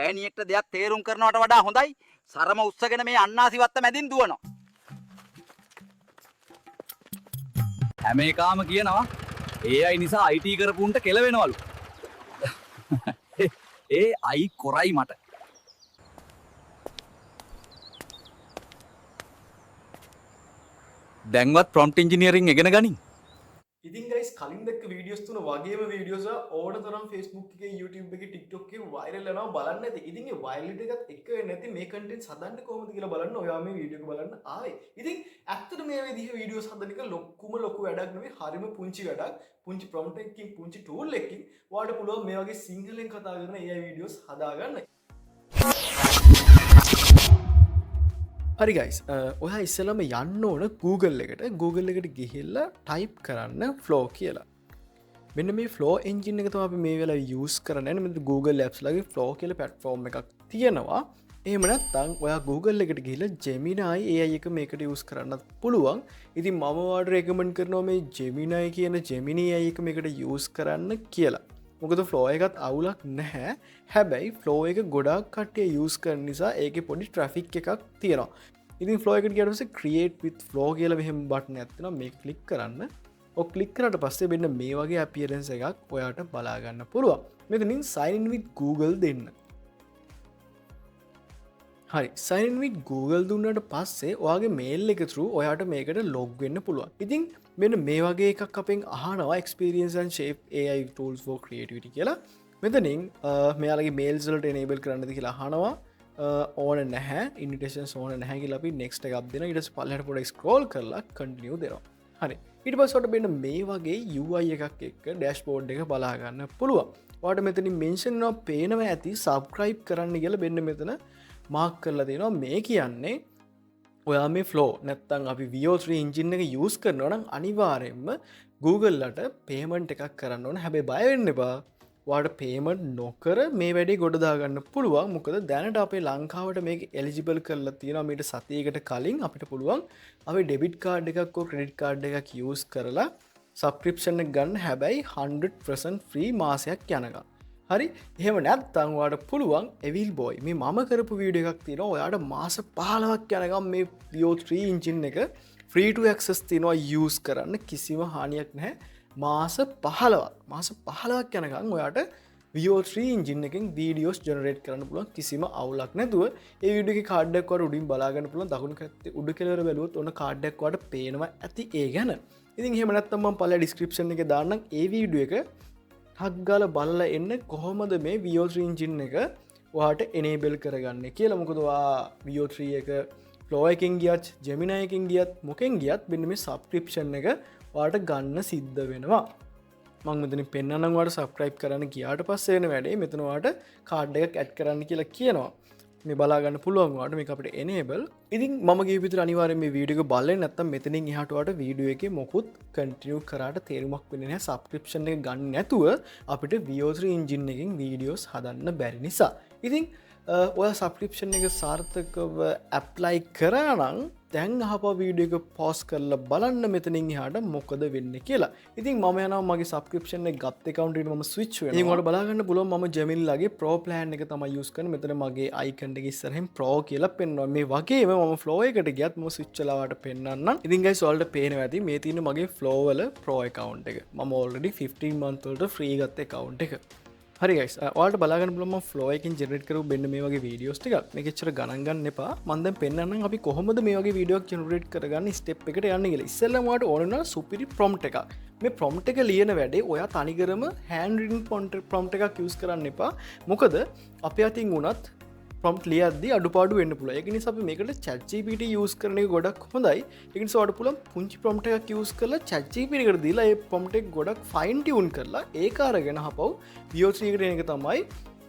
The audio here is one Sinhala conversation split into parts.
ඈනියෙක්ට දෙයක් තේරුම් කරනවට වඩා හොඳයි සරම උස්සගෙන මේ අන්නාසි වත්ත මැදින් දුවනවා. හැම එකාම කියනවා AI නිසා IT කරපුන්ට කෙලවෙනවලු. AI කොරයි මට. දැන්වත් prompt engineering ඉගෙන ගනින්. ඉතින් ගයිස් කලින් දැක්ක වීඩියෝස් තුන වගේම වීඩියෝස් ඕන තරම් Facebook එකේ YouTube එකේ TikTok එකේ වෛරල් වෙනවා බලන්න ඇති. ඉතින් ඒ වෛරලිටි එකත් එක්ක වෙන්නේ නැති මේ කන්ටෙන්ට්ස් හදන්නේ කොහොමද කියලා බලන්න ඔයා මේ වීඩියෝ එක බලන්න ආවේ. ඉතින් ඇත්තට මේ විදිහේ වීඩියෝස් හදන එක ලොකු වැඩක් නෙවෙයි හරිම පුංචි වැඩක්. පුංචි prompt එකකින් පුංචි tool එකකින් ඔයාලට පුළුවන් මේ වගේ සිංහලෙන් කතා කරන AI වීඩියෝස් හදාගන්න. හරි ගයිස් ඔයා ඉස්සලම යන්න ඕන Google එකට ගිහිල්ලා ටයිප් කරන්න ෆ්ලෝ කියලා මෙන්න මේ ෆ්ලෝ එන්ජින් එක තමයි අපි මේ වෙලාවේ යූස් කරන්නේ මෙතන Google Apps ලගේ ෆ්ලෝ කියලා ප්ලැට්ෆෝම් එකක් තියෙනවා එහෙම නැත්නම් ඔයා Google එකට ගිහිල්ලා Gemini AI එක මේකට යූස් කරන්නත් පුළුවන් ඉතින් මම ඔයාලට රෙකමන්ඩ් කරනවා මේ Gemini කියන Gemini AI එක මේකට යූස් කරන්න කියලා මොකද ෆ්ලෝ එකත් අවුලක් නැහැ හැබැයි ෆ්ලෝ එක ගොඩක් කට්ටිය යූස් කරන නිසා ඒකේ පොඩි ට්‍රැෆික් එකක් තියෙනවා ඉතින් ෆ්ලෝ එකට ගියාට පස්සේ create with flow කියලා මෙහෙම බටන් එකක් තියෙනවා මේක ක්ලික් කරන්න ඔය ක්ලික් කරාට පස්සේ මෙන්න මේ වගේ appearance එකක් ඔයාට බලා ගන්න පුළුවන් මෙතනින් sign in with Google දෙන්න හරි sign in with Google දුන්නාට පස්සේ ඔයාගේ mail එක through ඔයාට මේකට log වෙන්න පුළුවන් ඉතින් මෙන්න මේ වගේ එකක් අපෙන් අහනවා experience and shape AI tools for creativity කියලා මෙතනින් මෙයාලගේ mails වලට enable කරන්නද කියලා අහනවා ඕන නැහැ ඉන්විටේෂන්ස් ඕන නැහැ කියලා අපි next එකක් දෙනවා ඊට පස්සේ පල්ලෙහාට පොඩ්ඩක් scroll කරලා continue දෙනවා හරි ඊට පස්සේ ඔයාලට මෙන්න මේ වගේ UI එකක් එක්ක dashboard එක බලා ගන්න පුළුවන් ඔයාලට මෙතනින් mention වෙනවා පේනවා ඇති subscribe කරන්න කියලා මෙන්න මෙතන mark කරලා තියෙනවා මේ කියන්නේ ඔයා මේ ෆ්ලෝ නැත්තං අපි VO3 engine එක use කරනවා නම් අනිවාර්යෙන්ම Google ලට payment එකක් කරන්න ඕන හැබැයි බය වෙන්න එපා ඔයාට payment නොකර මේ වැඩේ ගොඩ දාගන්න පුළුවන් මොකද දැනට අපේ ලංකාවට මේක eligible කරලා තියෙනවා මීට සතියකට කලින් අපිට පුළුවන් අපි debit card එකක් හෝ credit card එකක් use කරලා subscription එක ගන්න හැබැයි 100% free මාසයක් යනකම් හරි එහෙම නැත්නම් ඔයාලට පුළුවන් Evil Boy මේ මම කරපු වීඩියෝ එකක් තියෙනවා ඔයාලට මාස 15ක් යනකම් මේ VO3 engine එක free to access තියෙනවා use කරන්න කිසිම හානියක් නැහැ මාස 15ක් යනකම් ඔයාලට VO3 engine එකෙන් videos generate කරන්න පුළුවන් කිසිම අවුලක් නැතුව ඒ වීඩියෝ එකේ කාඩ් එකක් වල උඩින් බලා ගන්න පුළුවන් දකුණු පැත්තේ උඩ කෙළවර බැලුවොත් ඔන්න කාඩ් එකක් වලට පේනවා ඇති ඒ ගැන ඉතින් එහෙම නැත්නම් මම පළල description එකේ දාන්නම් ඒ වීඩියෝ එක හක්ගල බලලා එන්න කොහොමද මේ VO3 engine එක ඔයාට enable කරගන්නේ කියලා මොකද ඔයා VO3 එක Flow එකෙන් ගියත් Gemini එකෙන් ගියත් මොකෙන් ගියත් මෙන්න මේ subscription එක ඔයාට ගන්න සිද්ධ වෙනවා මම මෙතනින් පෙන්නන්නම් ඔයාට subscribe කරන්න ගියාට පස්සේ වෙන වැඩේ මෙතන ඔයාට card එකක් add කරන්න කියලා කියනවා මේ බලා ගන්න පුළුවන් ඔයාට මේක අපිට enable ඉතින් මම ගිය විතර අනිවාර්යෙන් මේ වීඩියෝ එක බලන්න නැත්නම් මෙතනින් එහාට ඔයාට වීඩියෝ එකේ මොකුත් continue කරාට තේරුමක් වෙන්නේ නැහැ subscription එක ගන්න නැතුව අපිට VO3 engine එකෙන් videos හදන්න බැරි නිසා ඉතින් ඔයා subscription එක සාර්ථකව apply කරා නම් දැන් අහපුවා වීඩියෝ එක pause කරලා බලන්න මෙතනින් එහාට මොකද වෙන්නේ කියලා. ඉතින් මම යනවා මගේ subscription එක ගත්ත account එකට මම switch වෙනවා. ඉතින් ඔයාලට බලා ගන්න පුළුවන් මම Gemini ලගේ pro plan එක තමයි use කරන්නේ. මෙතන මගේ icon එක ඉස්සරහින් pro කියලා පෙන්වනවා. මේ වගේම මම flow එකට ගියත් මම switch වෙලා වාට පෙන්නන්නම්. ඉතින් guys ඔයාලට පේනවා ඇති මේ තියෙන මගේ flow වල pro account එක. මම already 15 month වලට free ගත්ත account එක. හරි guys ඔයාලට බලා ගන්න පුළුවන් මම flow එකකින් generate කරපු මෙන්න මේ වගේ videos ටිකක් මේක එච්චර ගණන් ගන්න එපා මම දැන් පෙන්නන්නම් අපි කොහොමද මේ වගේ video එකක් generate කරගන්නේ step එකට යන්නේ කියලා ඉස්සෙල්ලාම ඔයාලට ඕන වෙනවා superi prompt එකක් මේ prompt එක ලියන වැඩේ ඔයා තනිකරම hand written prompt එකක් use කරන්න එපා මොකද අපේ අතින් උනත් prompt ලියද්දී අඩුපාඩු වෙන්න පුළුවන් ඒක නිසා අපි මේකට ChatGPT use කරන එක ගොඩක් හොඳයි ඒක නිසා ඔයාලට පුළුවන් පුංචි prompt එකක් use කරලා ChatGPT එකට දීලා ඒ prompt එක ගොඩක් fine tune කරලා ඒක අරගෙන හපව් VO3 එකට එන එක තමයි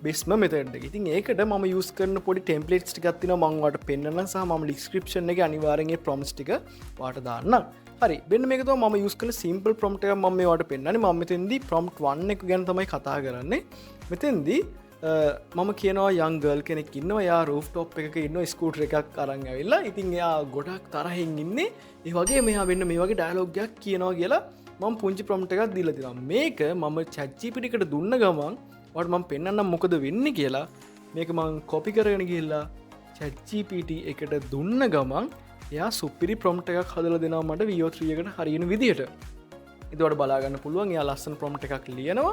best method එක. ඉතින් ඒකට මම use කරන පොඩි templates ටිකක් තියෙනවා මම ඔයාලට පෙන්නන්නම් සහ මම description එකේ අනිවාර්යෙන් ඒ prompts ටික ඔයාලට දාන්නම්. හරි මෙන්න මේක තමයි මම use කරන simple prompt එකක් මම මේ ඔයාලට පෙන්නන්නේ මම මෙතෙන්දී prompt 1 එක ගැන තමයි කතා කරන්නේ. මෙතෙන්දී මම කියනවා young girl කෙනෙක් ඉන්නවා යා rooftop එකක ඉන්නවා ස්කූටර් එකක් අරන් ඇවිල්ලා ඉතින් එයා ගොඩක් තරහින් ඉන්නේ ඒ වගේ මෙයා වෙන්න මේ වගේ ඩයලොග් එකක් කියනවා කියලා මම පුංචි prompt එකක් දීලා තියෙනවා මේක මම ChatGPT එකට දුන්න ගමන් ඔයාලට මම පෙන්නන්නම් මොකද වෙන්නේ කියලා මේක මං කොපි කරගෙන ගිල්ලා චැට්ජීපීට එකට දුන්න ගමන් එයා සුපිරි ප්‍රොම්ට් එකක් හදල දෙනවා මට වියෝත්‍රියකට හරින විදිහට එතවට බලාගන්න පුළුවන් යා ලස්සන ප්‍රොම්ට් එකක් ලියනවා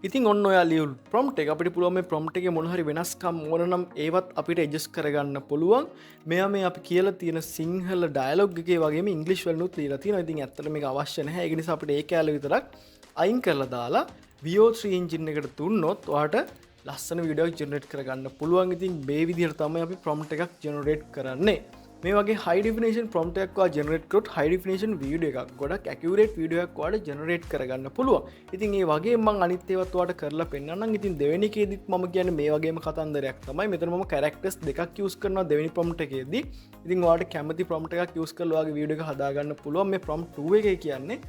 ඉතින් ඔන්න ඔයා ලියල් ප්‍රොම්ට් එක අපිට පුළුවන් මේ ප්‍රොම්ට් එකේ මොන හරි වෙනස්කම් ඕන නම් ඒවත් අපිට ඇඩ්ජස්ට් කරගන්න පුළුවන්. මෙයා මේ අපි කියලා තියෙන සිංහල ඩයලොග් එකේ වගේම ඉංග්‍රීසි වලනුත් ලියලා තියෙනවා. ඉතින් ඇත්තට මේක අවශ්‍ය නැහැ. ඒක නිසා අපිට ඒ කැලේ විතරක් අයින් කරලා දාලා VO3 engine එකට දුන්නොත් ඔයාට ලස්සන වීඩියෝ එකක් ජෙනරේට් කරගන්න පුළුවන්. ඉතින් මේ විදිහට තමයි අපි ප්‍රොම්ප්ට් එකක් ජෙනරේට් කරන්නේ. මේ වගේ high definition prompt එකක් ඔයා ජෙනරේට් කරොත් high definition වීඩියෝ එකක් ගොඩක් accurate වීඩියෝ එකක් ඔයාලට ජෙනරේට් කරගන්න පුළුවන්. ඉතින් ඒ වගේ මම අනිත් ඒවාත් ඔයාලට කරලා පෙන්නන්නම්. ඉතින් දෙවෙනි එකේදීත් මම කියන්නේ මේ වගේම කතන්දරයක් තමයි. මෙතන මම characters දෙකක් use කරනවා දෙවෙනි prompt එකේදී. ඉතින් ඔයාලට කැමති prompt එකක් use කරලා ඔයාගේ වීඩියෝ එක හදාගන්න පුළුවන්. මේ prompt 2 එකේ කියන්නේ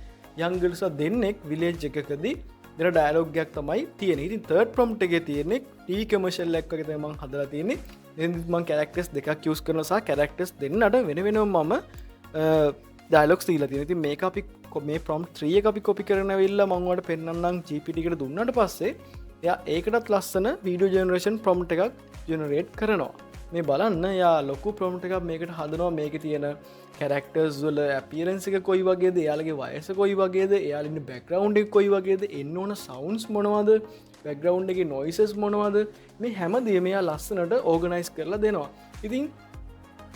young girls දෙන්නෙක් village එකකදී දෙන ඩයලොග් එකක් තමයි තියෙන්නේ. ඉතින් third prompt එකේ තියෙන්නේ TV commercial එකක් වගේ තමයි මම හදලා තියෙන්නේ. මං කැරක්ටස් දෙකක් යස් කරන සහ කැරක්ටස් දෙන්නට වෙන වෙනම් මම ඩයිලොක්ස් දීලා තියෙන. ඉතින් මේක අපි මේ ප්‍රොම්ප්ට් 3 එක අපි කොපි කරන වෙලාව මම ඔයාලට පෙන්නන්නම් GPT එකට දුන්නාට පස්සේ එයා ඒකටත් ලස්සන වීඩියෝ ජෙනරේෂන් ප්‍රොම්ප්ට් එකක් ජෙනරේට් කරනවා. මේ බලන්න එයා ලොකු ප්‍රොම්ප්ට් එකක් මේකට හදනවා. මේකේ තියෙන කැරක්ටර්ස් වල අපියරන්ස් එක කොයි වගේද, එයාලගේ වයස කොයි වගේද, එයාලා ඉන්න බෑග්ග්‍රවුන්ඩ් එක කොයි වගේද, එන්න ඕන සවුන්ඩ්ස් මොනවද, බෑග්ග්‍රවුන්ඩ් එකේ නොයිසස් මොනවද, මේ හැමදේම එයා ලස්සනට ඕගනයිස් කරලා දෙනවා. ඉතින්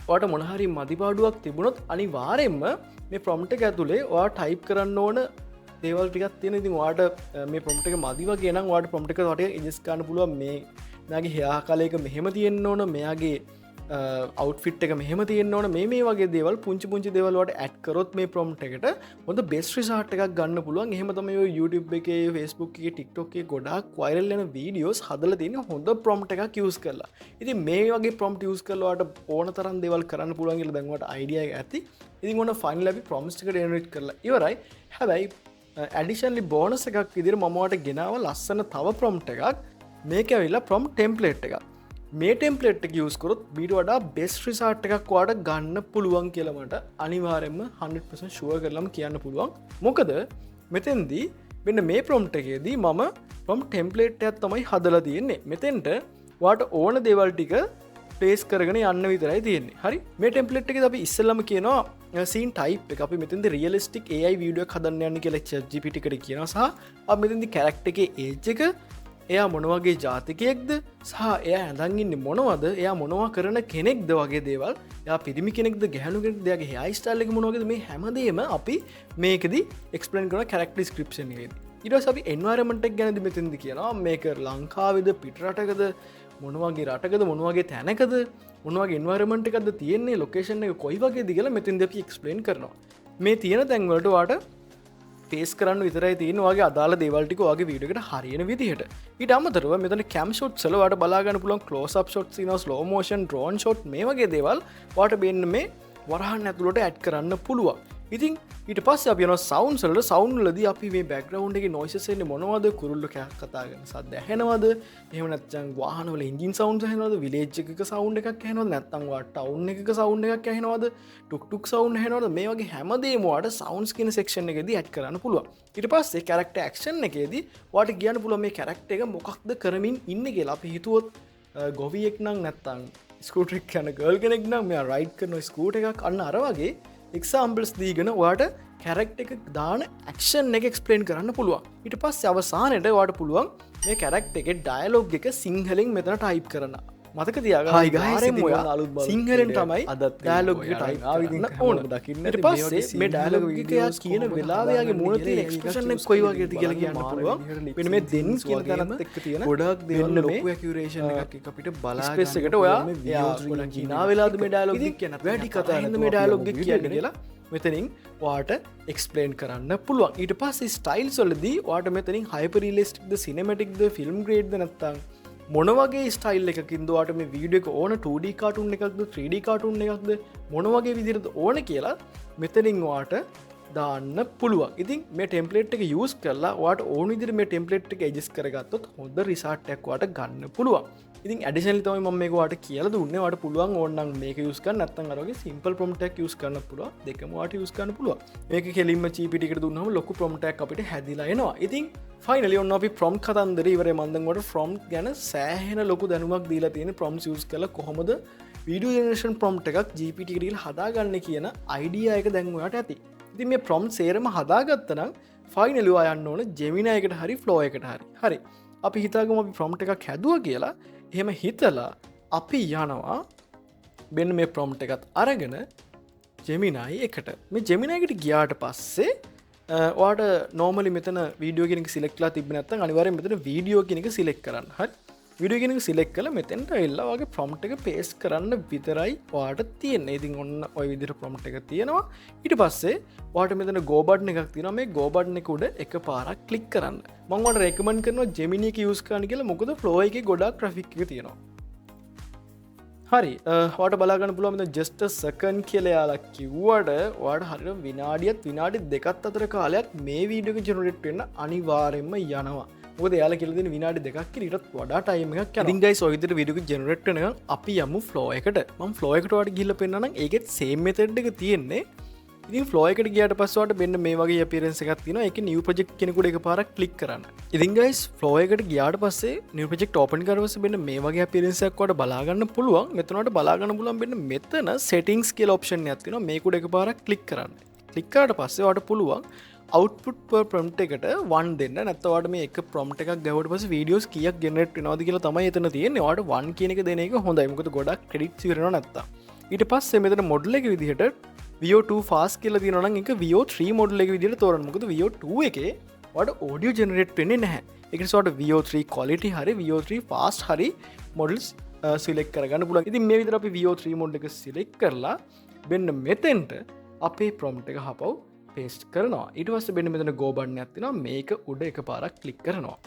ඔයාට මොන හරි මදිපාඩුවක් තිබුණොත් අනිවාර්යෙන්ම මේ ප්‍රොම්ප්ට් එක ඇතුලේ ඔයා ටයිප් කරන්න ඕන දේවල් ටිකක් තියෙනවා. ඉතින් ඔයාට මේ ප්‍රොම්ප්ට් එක මදි වගේ නම් ඔයාට ප්‍රොම්ප්ට් එක වටේ ඇඩ්ජස්ට් කරන්න පුළුවන්. මෙයාගේ හෙයා කලර් එක මෙහෙම තියෙන්න ඕන, මෙයාගේ අවුට්ෆිට් එක මෙහෙම තියෙන්න ඕන, මේ වගේ දේවල් පුංචි දේවල් වලට ඇඩ් කරොත් මේ ප්‍රොම්ප්ට් එකට හොඳ බෙස්ට් රිසල්ට් එකක් ගන්න පුළුවන්. එහෙම තමයි ඔය YouTube එකේ, Facebook එකේ, TikTok එකේ ගොඩාක් වයිරල් වෙන වීඩියෝස් හදලා තියෙන්නේ හොඳ ප්‍රොම්ප්ට් එකක් යූස් කරලා. ඉතින් මේ වගේ ප්‍රොම්ප්ට් යූස් කරලා ඔයාලට ඕන තරම් දේවල් කරන්න පුළුවන් කියලා දැන් ඔයාලට අයිඩියා එකක් ඇති. ඉතින් ඔන්න ෆයිනල් අපි ප්‍රොම්ප්ට්ස් එක ජෙනරේට් කරලා ඉවරයි. හැබැයි ඇඩිෂනලි බෝනස් එකක් විදිහට මම ඔයාලට ගෙනාව ලස්සන තව ප්‍රොම්ප්ට් එකක්. මේක ඇවිල්ලා ප්‍රොම්ප්ට් ටෙම්ප්ලේට් එකක්. මේ ටෙම්පලේට් එක යස් කරොත් බීට වඩා බෙස්ට් රිසල්ට් එකක් ඔයාලට ගන්න පුළුවන් කියලා මට අනිවාර්යෙන්ම 100% ෂුවර් කරලම කියන්න පුළුවන්. මොකද මෙතෙන්දී මෙන්න මේ ප්‍රොම්ප්ට් එකේදී මම ප්‍රොම්ප්ට් ටෙම්පලේට් එකක් තමයි හදලා තියෙන්නේ. මෙතෙන්ට ඔයාලට ඕන දේවල් ටික ප්ලේස් කරගෙන යන්න විතරයි තියෙන්නේ. හරි. මේ ටෙම්පලේට් එකේදී අපි ඉස්සෙල්ලාම කියනවා සීන් ටයිප් එක. අපි මෙතෙන්දී රියලිස්ටික් AI වීඩියෝ එකක් හදන්න යන්නේ කියලා ChatGPT එකට කියනවා. සහ අපි මෙතෙන්දී කැරක්ටර් එකේ ඒජ් එක, එයා මොනවගේ ජාතිකයෙක්ද, සහ එයා ඇඳන් ඉන්නේ මොනවද, එයා මොනවා කරන කෙනෙක්ද වගේ දේවල්, එයා පිරිමි කෙනෙක්ද ගැහණු කෙනෙක්ද, එයාගේ හෙයාර් ස්ටයිල් එක මොනවද, මේ හැමදේම අපි මේකෙදි එක්ස්ප්ලেইন කරන කැරක්ටර් ඩිස්ක්‍රිප්ෂන් එකේදී. ඊට පස්සේ අපි එන්වයරන්මන්ට් එක ගැනදී මෙතෙන්දි කියනවා මේක ලංකාවේද, පිට රටකද, මොන වගේ රටකද, මොන වගේ තැනකද, මොන වගේ එන්වයරන්මන්ට් එකක්ද තියෙන්නේ, ලොකේෂන් එක කොයි වගේද කියලා මෙතෙන්දී අපි එක්ස්ප්ලেইন කරනවා. මේ තියෙන තැන් වලට ඔයාට පේස් කරන්න විතරයි තියෙන වගේ අදාළ දේවල් ටික ඔයාගේ වීඩියෝ එකට හරියන විදිහට. ඊට අමතරව මෙතන කැම් ෂොට්ස් වල ඔයාලට බලා ගන්න පුළුවන් ක්ලෝස් අප් ෂොට්ස් තියෙනවා, ස්ලෝ මෝෂන්, ඩ්‍රෝන් ෂොට්, මේ වගේ දේවල් ඔයාලට මෙන්න මේ වරහන් ඇතුළට ඇඩ් කරන්න පුළුවන්. ඉතින් ඊට පස්සේ අපි යනවා සවුන්ඩ්ස් වලට. සවුන්ඩ් වලදී අපි මේ බෑග්ග්‍රවුන්ඩ් එකේ නොයිසස් එන්නේ මොනවද, කුරුල්ලෝ කතා කරන සද්ද ඇහෙනවද, එහෙම නැත්නම් වාහන වල එන්ජින් සවුන්ඩ්ස් ඇහෙනවද, විලේජ් එකක සවුන්ඩ් එකක් ඇහෙනවද, නැත්නම් ඔයා ටවුන් එකක සවුන්ඩ් එකක් ඇහෙනවද, ටුක් ටුක් සවුන්ඩ් ඇහෙනවද, මේ වගේ හැමදේම ඔයාට සවුන්ඩ්ස් කියන සෙක්ෂන් එකේදී ඇඩ් කරන්න පුළුවන්. ඊට පස්සේ කැරක්ටර් ඇක්ෂන් එකේදී ඔයාට කියන්න පුළුවන් මේ කැරක්ටර් එක මොකක්ද කරමින් ඉන්නේ කියලා. අපි හිතුවොත් ගොවියෙක් නම් නැත්නම් ස්කූටර් එක යන ගර්ල් කෙනෙක් නම් මෙයා රයිඩ් කරන ස්කූටර් එකක් අන්න අර වගේ එක්සාම්පල්ස් දීගෙන ඔයාට කැරක්ටර් එක දාන ඇක්ෂන් එක එක්ස්ප්ලেইন කරන්න පුළුවන්. ඊට පස්සේ අවසානයේට ඔයාට පුළුවන් මේ කැරක්ටර් එකේ ඩයලොග් එක සිංහලෙන් මෙතන ටයිප් කරන්න. මතක තියාගන්න. හයි ගයිස්, සිංහලෙන් තමයි ඩයලොග් එක ටයිප් කරන්න ඕන. ඊට පස්සේ මේ ඩයලොග් එක කියන වෙලාවේ යාගේ මූණ තියෙන එක්ස්ප්‍රෙෂන් එක කොයි වගේද කියලා කියන්න පුළුවන්. මෙන්න මේ දෙන් කියන තැනත් එක්ක තියෙන ගොඩක් දේවල් ලොකු ඇකියුරේෂන් එකක් අපිට බලා ගන්න. ස්පේස් එකට ඔයා ගොඩක් hina වෙලාද මේ ඩයලොග් එක කියන්න. වැඩි කතා හින්දා මේ ඩයලොග් එක කියන්නේ කියලා මෙතනින් ඔයාට එක්ස්ප්ලেইন කරන්න පුළුවන්. ඊට පස්සේ ස්ටයිල්ස් වලදී ඔයාට මෙතනින් හයිපර් රියලිස්ටික්ද, සිනමැටික්ද, ෆිල්ම් ග්‍රේඩ්ද නැත්නම් මොන වගේ ස්ටයිල් එකකින්ද ඔයාට මේ වීඩියෝ එක ඕන, 2D කාටුන් එකක්ද, 3D කාටුන් එකක්ද, මොන වගේ විදිහටද ඕන කියලා මෙතනින් ඔයාට දාන්න පුළුවන්. ඉතින් මේ ටෙම්පලේට් එක යූස් කරලා ඔයාට ඕන විදිහට මේ ටෙම්පලේට් එක ඇඩ්ජස්ට් කරගත්තොත් හොඳ රිසල්ට් එකක් ඔයාට ගන්න පුළුවන්. ඉතින් ඇඩිෂනලි තමයි මම මේක ඔයාට කියලා දුන්නේ. ඔයාට පුළුවන් ඕනනම් මේක යූස් කරන්න, නැත්නම් අර වගේ සිම්පල් ප්‍රොම්ප්ට් එකක් යූස් කරන්න පුළුවන්. දෙකම ඔයාට යූස් කරන්න පුළුවන්. මේක කෙලින්ම GPT එකට දුන්නාම ලොකු ප්‍රොම්ප්ට් එකක් අපිට හැදිලා එනවා. ඉතින් ෆයිනලි ඔන්න අපි ප්‍රොම්ප්ට් කතන්දරේ ඉවරයි. මම දැන් ඔයාලට ප්‍රොම්ප්ට් ගැන සෑහෙන ලොකු දැනුමක් දීලා තියෙන ප්‍රොම්ප්ට්ස් යූස් කරලා කොහොමද වීඩියෝ ජෙනරේෂන් ප්‍රොම්ප්ට් එකක් GPT එකට දීලා හදාගන්නේ කියන අයිඩියා එක දැන් ඔයාට ඇති. ඉතින් මේ ප්‍රොම්ප්ට් සේරම හදාගත්තා නම් ෆයිනලි ඔයා යන්න ඕන Gemini එකට හරි Flow එකට හරි. හරි. අපි හිතාගමු අපි ප්‍රොම්ප්ට් එකක් හැදුවා කියලා. එහෙම හිතලා අපි යනවා මෙන්න මේ ප්‍රොම්ප්ට් එකත් අරගෙන Gemini එකට. මේ Gemini එකට ගියාට පස්සේ ඔයාට normally මෙතන වීඩියෝ කියන එක select කරලා තිබ්බ නැත්නම් අනිවාර්යෙන් මෙතන වීඩියෝ කියන එක select කරන්න. හරි. වීඩියෝ කියන එක select කරලා මෙතෙන්ට එල්ලා වගේ ප්‍රොම්ප්ට් එක paste කරන්න විතරයි ඔයාට තියෙන්නේ. ඉතින් ඔන්න ওই විදිහට ප්‍රොම්ප්ට් එක තියෙනවා. ඊට පස්සේ ඔයාට මෙතන go button එකක් තියෙනවා. මේ go button එක උඩ එකපාරක් click කරන්න. මම ඔයාලට recommend කරනවා Gemini එක use කරන්න කියලා. මොකද Flow එකේ ගොඩාක් traffic එක තියෙනවා. හරි. ඔයාට බලා ගන්න පුළුවන් මෙතන just a second කියලා යාලා කිව්වට ඔයාට හරියට විනාඩියත් විනාඩි දෙකක් අතර කාලයක් මේ වීඩියෝ එක generate වෙන්න අනිවාර්යෙන්ම යනවා. මොකද යාලා කියලා දෙන විනාඩි දෙකක් කියලා ඊටත් වඩා ටයිම් එකක් යනවා. ඉතින් guys ඔය විදිහට වීඩියෝ එක generate වෙනකන් අපි යමු Flow එකට. මම Flow එකට ඔයාලට ගිහිල්ලා පෙන්නනවා නම් ඒකෙත් same method එක තියෙන්නේ. ඉතින් Flow එකට ගියාට පස්සේ ඔයාලට මෙන්න මේ වගේ appearance එකක් තියෙනවා. ඒකේ new project කෙනෙකුට එකපාරක් click කරන්න. ඉතින් guys Flow එකට ගියාට පස්සේ new project open කරලා පස්සේ මෙන්න මේ වගේ appearance එකක් ඔයාලට බලා ගන්න පුළුවන්. මෙතන ඔයාලට බලා ගන්න පුළුවන් මෙන්න මෙතන settings කියලා option එකක් තියෙනවා. මේක උඩ එකපාරක් click කරන්න. click කරාට පස්සේ ඔයාලට පුළුවන් output per prompt එකට 1 දෙන්න. නැත්නම් ඔයාලට මේ එක prompt එකක් ගැහුවට පස්සේ videos කීයක් generate වෙනවද කියලා තමයි එතන තියෙන්නේ. ඔයාලට 1 කියන එක දෙන එක හොඳයි. මොකද ගොඩක් credits ඉවරනවා නැත්තම්. ඊට පස්සේ මෙතන model එක විදිහට VO2 fast කියලා තියෙනවා නම් ඒක VO3 model එක විදිහට තෝරන්න. මොකද VO2 එකේ ඔයාලට audio generate වෙන්නේ නැහැ. ඒක නිසා ඔයාලට VO3 quality හරි VO3 fast හරි models select කරගන්න පුළුවන්. ඉතින් මේ විදිහට අපි VO3 model එක select කරලා මෙන්න මෙතෙන්ට අපේ prompt එක හපව paste කරනවා. ඊට පස්සේ මෙන්න මෙතන go button එකක් තියෙනවා. මේක උඩ එකපාරක් click කරනවා.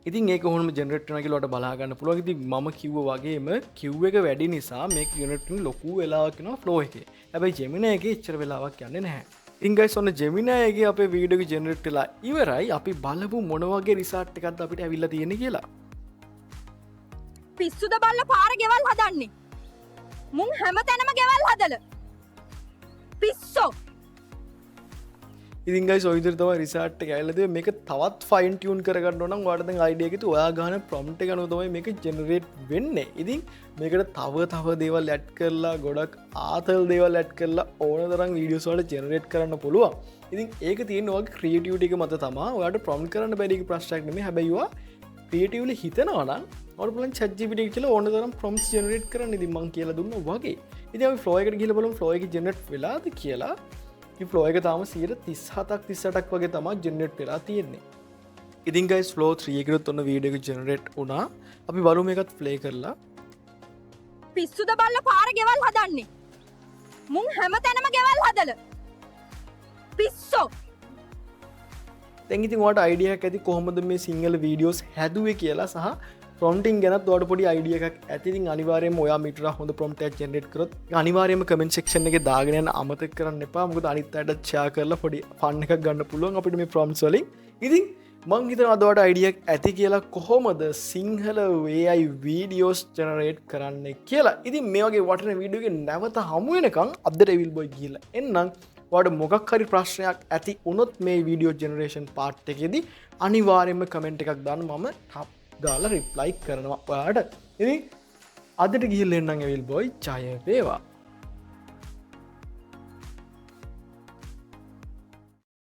ඉතින් ඒක කොහොමද generate වෙනවා කියලා ඔයාලට බලා ගන්න පුළුවන්. ඉතින් මම කිව්වා වගේම Q එක වැඩි නිසා මේක generate වෙන ලොකු වෙලාවක් යනවා Flow එකේ. හැබැයි Gemini එකේ එච්චර වෙලාවක් යන්නේ නැහැ. ඉතින් guys ඔන්න Gemini එකේ අපේ වීඩියෝ එක generate වෙලා ඉවරයි. අපි බලමු මොන වගේ result එකක්ද අපිට ඇවිල්ලා තියෙන්නේ කියලා. පිස්සුද බල්ල පාර ගෙවල් හදන්නේ. මුන් හැමතැනම ගෙවල් හදලා. පිස්සෝ. ඉතින් guys ඔය විදිහට තමයි result එක ඇවිල්ලා තියෙන්නේ. මේක තවත් fine tune කරගන්න ඕන නම් ඔයාලට දැන් idea එක තියෙ ඔයා ගන්න prompt එක අනුව තමයි මේක generate වෙන්නේ. ඉතින් මේකට තව දේවල් add කරලා ගොඩක් ආතල් දේවල් add කරලා ඕන තරම් videos වලට generate කරන්න පුළුවන්. ඉතින් ඒක තියෙන්නේ ඔයාගේ creativity එක මත තමයි. ඔයාලට prompt කරන්න බැරි එක ප්‍රශ්නයක් නෙමෙයි. හැබැයි ඔයා creatively හිතනවා නම් ඔයාලට පුළුවන් ChatGPT එක කියලා ඕන තරම් prompts generate කරන්න. ඉතින් මම කියලා දුන්නා වගේ. ඉතින් අපි Flow එකට ගිහලා බලමු Flow එකේ generate වෙලාද කියලා. Flow එක තාම 37ක් 38ක් වගේ තමයි generate වෙලා තියෙන්නේ. ඉතින් guys Flow 3 එකකට ඔන්න වීඩියෝ එක generate වුණා. අපි බලමු මේකත් play කරලා. පිස්සුද බල්ල පාර ගෙවල් හදන්නේ. මුන් හැමතැනම ගෙවල් හදලා. පිස්සෝ. දැන් ඉතින් ඔයාලට idea එකක් ඇති කොහොමද මේ සිංහල videos හැදුවේ කියලා සහ prompting ගැනත් ඔයාලට පොඩි idea එකක් ඇති. ඉතින් අනිවාර්යයෙන්ම ඔයා මීටර හොඳ prompt එකක් generate කරොත් අනිවාර්යයෙන්ම comment section එකේ දාගෙන යන්න අමතක කරන්න එපා. මොකද අනිත් අයට share කරලා පොඩි fun එකක් ගන්න පුළුවන් අපිට මේ prompts වලින්. ඉතින් මං හිතනවා අද ඔයාලට idea එකක් ඇති කියලා කොහොමද සිංහල AI videos generate කරන්නේ කියලා. ඉතින් මේ වගේ වටින වීඩියෝ එකේ නැවත හමු වෙනකන් අප්ඩේට් එවිල් බොයි ගිහලා එන්නම්. ඔයාලට මොකක් හරි ප්‍රශ්නයක් ඇති වුණොත් මේ video generation part එකේදී අනිවාර්යයෙන්ම comment එකක් දාන්න. මම ටප් ගාලා reply කරනවා ඔයාලට. ඉතින් අදට ගිහිල්ලා එන්නම් එවිල් බොයි ජය වේවා.